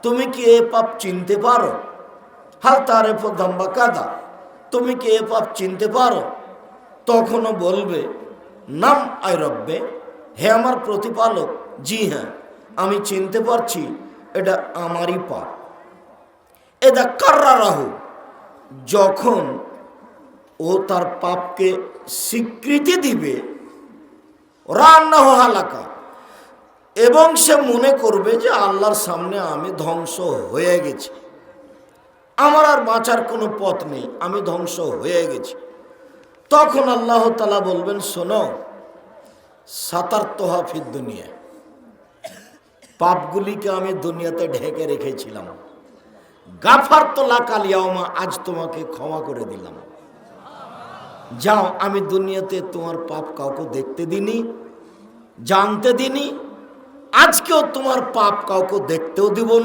তুমি কি এ পাপ চিনতে পারো? হাল তারিফু যামবা কাযা, তুমি কি এ পাপ চিনতে পারো? তখনও বলবে নাম আই রব্বে, হে আমার প্রতিপালক, জি হ্যাঁ আমি চিনতে পারছি এটা আমারই পাপ। এদা কাররাহু, যখন ও তার পাপকে স্বীকৃতি দিবে, রান্নাহ হালাকা, এবং সে মনে করবে যে আল্লাহর সামনে আমি ধ্বংস হয়ে গেছি, আমার আর বাঁচার কোনো পথ নেই, আমি ধ্বংস হয়ে গেছি। তখন আল্লাহ তাআলা বলবেন, শোনো, সাতারতহা ফিদ দুনিয়া, পাপগুলিকে আমি দুনিয়াতে ঢেকে রেখেছিলাম, গাফারতু লাকাল ইয়াউমা, আজ তোমাকে ক্ষমা করে দিলাম। যাও, আমি দুনিয়াতে তোমার পাপ কাউকে দেখতে দিনি, জানতে দিনি, আজকেও তোমার পাপ কাউকে দেখতেও দিব না।